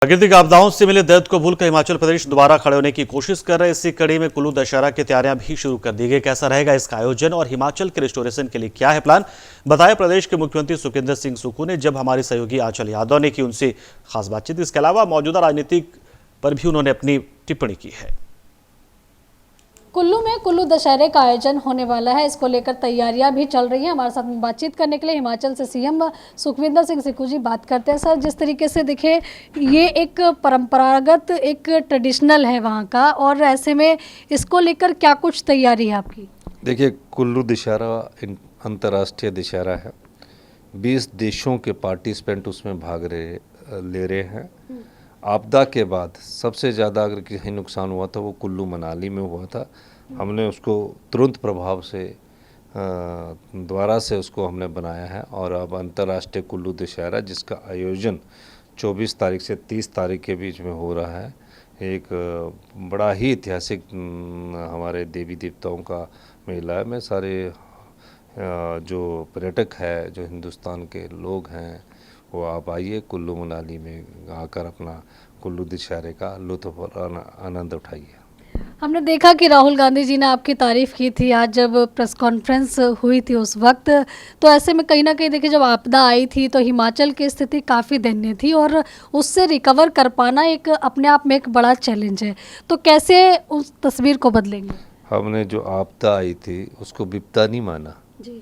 प्राकृतिक आपदाओं से मिले दर्द को भूलकर हिमाचल प्रदेश दोबारा खड़े होने की कोशिश कर रहे हैं। इसी कड़ी में कुल्लू दशहरा की तैयारियां भी शुरू कर दी गई। कैसा रहेगा इसका आयोजन और हिमाचल के रिस्टोरेशन के लिए क्या है प्लान, बताया प्रदेश के मुख्यमंत्री सुखविंदर सिंह सुक्खू ने जब हमारी सहयोगी आंचल यादव ने की उनसे खास बातचीत। इसके अलावा मौजूदा राजनीतिक पर भी उन्होंने अपनी टिप्पणी की है। कुल्लू में कुल्लू दशहरे का आयोजन होने वाला है, इसको लेकर तैयारियां भी चल रही हैं। हमारे साथ बातचीत करने के लिए हिमाचल से सीएम सुखविंदर सिंह सुक्खू जी बात करते हैं। सर, जिस तरीके से देखें, ये एक परंपरागत एक ट्रेडिशनल है वहाँ का, और ऐसे में इसको लेकर क्या कुछ तैयारी है आपकी? देखिए, कुल्लू दशहरा अंतर्राष्ट्रीय दशहरा है। 20 देशों के पार्टिसिपेंट उसमें ले रहे हैं। आपदा के बाद सबसे ज़्यादा अगर कहीं नुकसान हुआ था वो कुल्लू मनाली में हुआ था। हमने उसको तुरंत प्रभाव से दोबारा से उसको हमने बनाया है और अब अंतर्राष्ट्रीय कुल्लू दशहरा, जिसका आयोजन 24 तारीख से 30 तारीख के बीच में हो रहा है, एक बड़ा ही ऐतिहासिक हमारे देवी देवताओं का मेला है। मैं सारे जो पर्यटक है, जो हिंदुस्तान के लोग हैं, वो आप आइए कुल्लू मनाली में आकर अपना कुल्लू दशहरे का लुत्फ़ और आनंद उठाइए। हमने देखा कि राहुल गांधी जी ने आपकी तारीफ़ की थी आज जब प्रेस कॉन्फ्रेंस हुई थी उस वक्त। तो ऐसे में कहीं ना कहीं देखिए, जब आपदा आई थी तो हिमाचल की स्थिति काफ़ी दयनीय थी और उससे रिकवर कर पाना एक अपने आप में एक बड़ा चैलेंज है। तो कैसे उस तस्वीर को बदलेंगे? हमने जो आपदा आई थी उसको विपदा नहीं माना जी।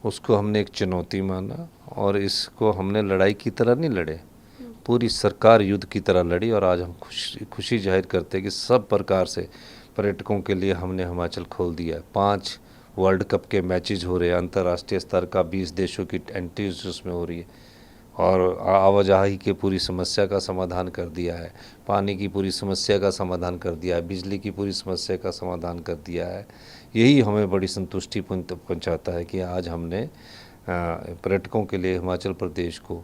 उसको हमने एक चुनौती माना और इसको हमने लड़ाई की तरह नहीं लड़े, पूरी सरकार युद्ध की तरह लड़ी। और आज हम खुशी जाहिर करते हैं कि सब प्रकार से पर्यटकों के लिए हमने हिमाचल खोल दिया है। 5 वर्ल्ड कप के मैचेस हो रहे हैं, अंतर्राष्ट्रीय स्तर का 20 देशों की एंट्रीज उसमें हो रही है और आवाजाही की पूरी समस्या का समाधान कर दिया है, पानी की पूरी समस्या का समाधान कर दिया है, बिजली की पूरी समस्या का समाधान कर दिया है। यही हमें बड़ी संतुष्टि पहुंचाता है कि आज हमने पर्यटकों के लिए हिमाचल प्रदेश को,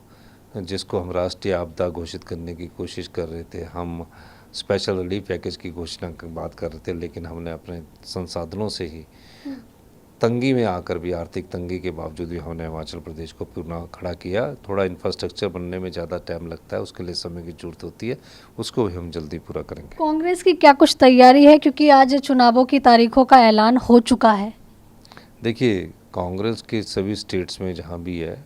जिसको हम राष्ट्रीय आपदा घोषित करने की कोशिश कर रहे थे, हम स्पेशल रिलीफ पैकेज की घोषणा की बात कर रहे थे, लेकिन हमने अपने संसाधनों से ही तंगी में आकर भी, आर्थिक तंगी के बावजूद भी हमने हिमाचल प्रदेश को पुनः खड़ा किया। थोड़ा इंफ्रास्ट्रक्चर बनने में ज़्यादा टाइम लगता है, उसके लिए समय की ज़रूरत होती है, उसको भी हम जल्दी पूरा करेंगे। कांग्रेस की क्या कुछ तैयारी है, क्योंकि आज चुनावों की तारीखों का ऐलान हो चुका है? देखिए, कांग्रेस के सभी स्टेट्स में जहाँ भी है,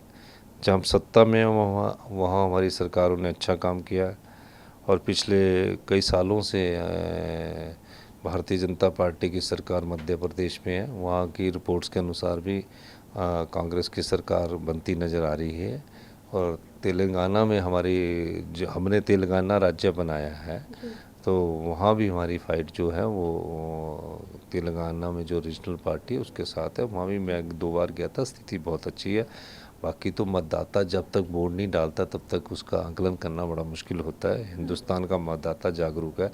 जहाँ हम सत्ता में वहाँ हमारी सरकारों ने अच्छा काम किया है और पिछले कई सालों से भारतीय जनता पार्टी की सरकार मध्य प्रदेश में है। वहाँ की रिपोर्ट्स के अनुसार भी कांग्रेस की सरकार बनती नज़र आ रही है। और तेलंगाना में जो हमने तेलंगाना राज्य बनाया है, तो वहाँ भी हमारी फाइट जो है वो तेलंगाना में जो रीजनल पार्टी है उसके साथ है। वहाँ भी मैं 2 बार गया था, स्थिति बहुत अच्छी है। बाकी तो मतदाता जब तक वोट नहीं डालता तब तक उसका आकलन करना बड़ा मुश्किल होता है। हिंदुस्तान का मतदाता जागरूक है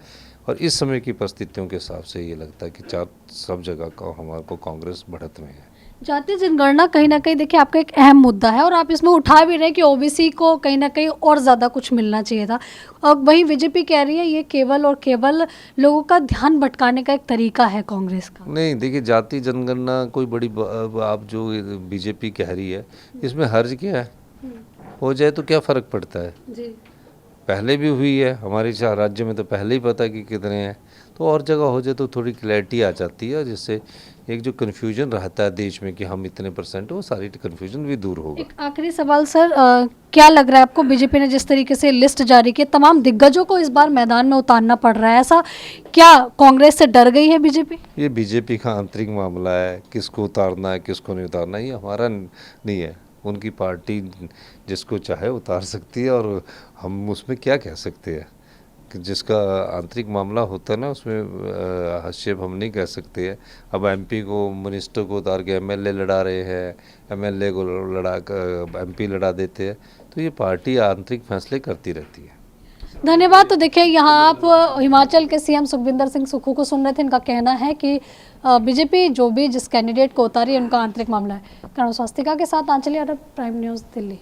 और इस समय की परिस्थितियों के हिसाब से ये लगता है कि सब जगह का हमारे को कांग्रेस बढ़त में है। जातीय जनगणना कहीं ना कहीं देखिए आपका एक अहम मुद्दा है और आप इसमें उठा भी रहे हैं कि ओबीसी को कहीं ना कहीं और ज़्यादा कुछ मिलना चाहिए था। और वहीं बीजेपी कह रही है ये केवल और केवल लोगों का ध्यान भटकाने का एक तरीका है कांग्रेस का। नहीं, देखिए, जातीय जनगणना कोई बड़ी आप जो बीजेपी कह रही है, इसमें हर्ज क्या है? हो जाए तो क्या फ़र्क पड़ता है? जी। पहले भी हुई है हमारे राज्य में, तो पहले ही पता कि कितने हैं। तो और जगह हो जाए तो थोड़ी क्लैरिटी आ जाती है, जिससे एक जो कन्फ्यूजन रहता है देश में कि हम इतने %, वो सारी कन्फ्यूजन भी दूर होगा। एक आखिरी सवाल सर, क्या लग रहा है आपको, बीजेपी ने जिस तरीके से लिस्ट जारी की, तमाम दिग्गजों को इस बार मैदान में उतारना पड़ रहा है, ऐसा क्या कांग्रेस से डर गई है बीजेपी? ये बीजेपी का आंतरिक मामला है, किसको उतारना है किसको नहीं उतारना, ये हमारा नहीं है। उनकी पार्टी जिसको चाहे उतार सकती है और हम उसमें क्या कह सकते हैं कि जिसका आंतरिक मामला होता है ना, उसमें हस्तक्षेप हम नहीं कह सकते हैं। अब एमपी को, मिनिस्टर को उतार के एमएलए लड़ा रहे हैं, एमएलए को लड़ा कर एमपी लड़ा देते हैं, तो ये पार्टी आंतरिक फैसले करती रहती है। धन्यवाद। तो देखिए, यहाँ आप हिमाचल के सीएम सुखविंदर सिंह सुक्खू को सुन रहे थे। इनका कहना है कि बीजेपी जो भी जिस कैंडिडेट को उतारी है उनका आंतरिक मामला है। कर्ण स्वास्तिका के साथ आंचल यादव, प्राइम न्यूज़, दिल्ली।